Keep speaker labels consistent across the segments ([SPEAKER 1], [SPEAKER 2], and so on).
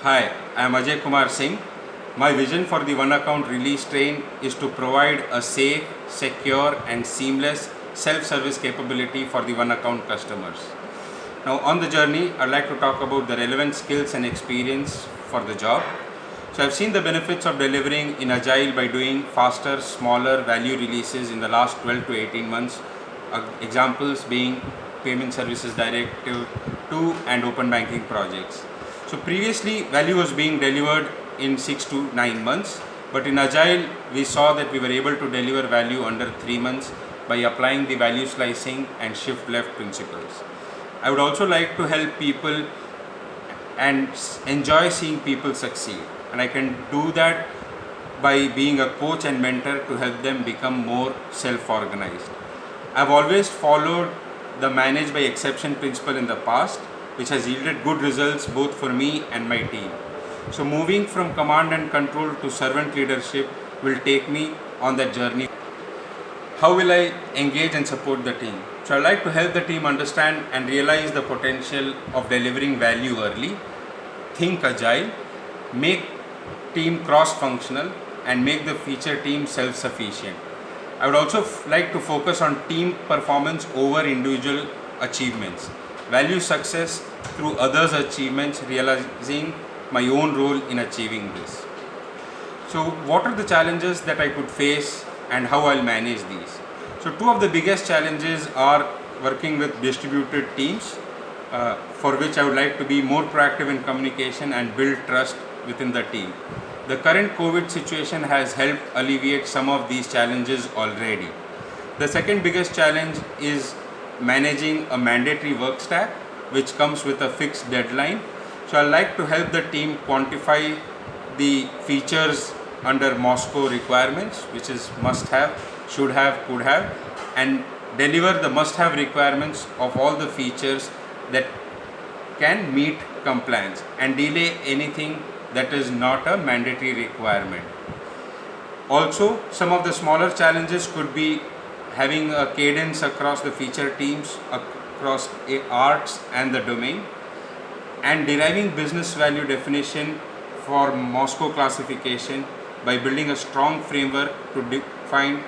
[SPEAKER 1] Hi, I am Ajay Kumar Singh. My vision for the One Account Release Train is to provide a safe, secure and seamless self-service capability for the One Account customers. Now on the journey, I'd like to talk about the relevant skills and experience for the job. So I've seen the benefits of delivering in Agile by doing faster, smaller value releases in the last 12 to 18 months. Examples being Payment Services Directive 2 and Open Banking projects. So previously value was being delivered in 6 to 9 months, but in Agile we saw that we were able to deliver value under 3 months by applying the value slicing and shift left principles. I would also like to help people and enjoy seeing people succeed, and I can do that by being a coach and mentor to help them become more self-organized. I've always followed the manage by exception principle in the past, which has yielded good results both for me and my team. So moving from command and control to servant leadership will take me on that journey. How will I engage and support the team? So I like to help the team understand and realize the potential of delivering value early, think agile, make team cross-functional and make the feature team self-sufficient. I would also like to focus on team performance over individual achievements, value success through others' achievements, realizing my own role in achieving this. So what are the challenges that I could face and how I'll manage these? So two of the biggest challenges are working with distributed teams, for which I would like to be more proactive in communication and build trust within the team. The current COVID situation has helped alleviate some of these challenges already. The second biggest challenge is managing a mandatory work stack which comes with a fixed deadline. So I like to help the team quantify the features under Moscow requirements, which is must have, should have, could have, and deliver the must have requirements of all the features that can meet compliance and delay anything that is not a mandatory requirement. Also, some of the smaller challenges could be having a cadence across the feature teams, across arts and the domain, and deriving business value definition for Moscow classification by building a strong framework to define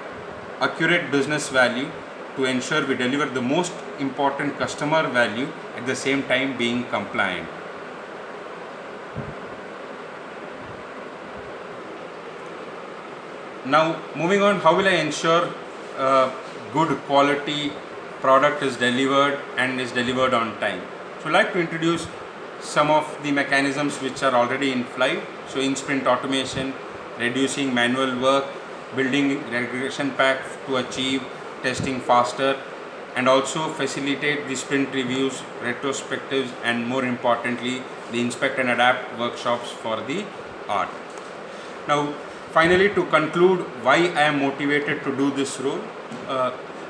[SPEAKER 1] accurate business value to ensure we deliver the most important customer value at the same time being compliant. Now moving on, how will I ensure good quality product is delivered and is delivered on time? So I'd like to introduce some of the mechanisms which are already in flight. So in sprint automation, reducing manual work, building regression pack to achieve testing faster, and also facilitate the sprint reviews, retrospectives, and more importantly the inspect and adapt workshops for the art. Now finally, to conclude why I am motivated to do this role.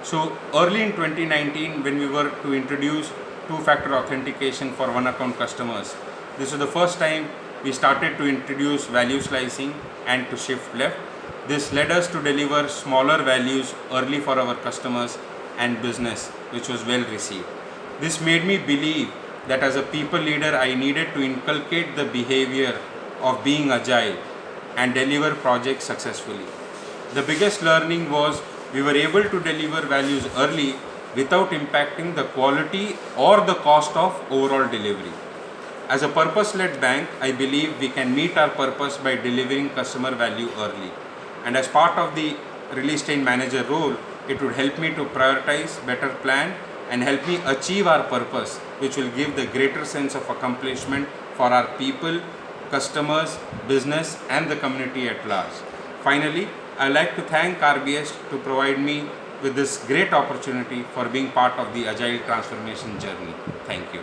[SPEAKER 1] So early in 2019, when we were to introduce two-factor authentication for one account customers, this was the first time we started to introduce value slicing and to shift left. This led us to deliver smaller values early for our customers and business, which was well received. This made me believe that as a people leader, I needed to inculcate the behavior of being agile and deliver projects successfully. The biggest learning was we were able to deliver values early without impacting the quality or the cost of overall delivery. As a purpose-led bank, I believe we can meet our purpose by delivering customer value early. And as part of the release train manager role, it would help me to prioritize, better plan, and help me achieve our purpose, which will give the greater sense of accomplishment for our people, customers, business, and the community at large. Finally, I would like to thank RBS to provide me with this great opportunity for being part of the Agile transformation journey. Thank you.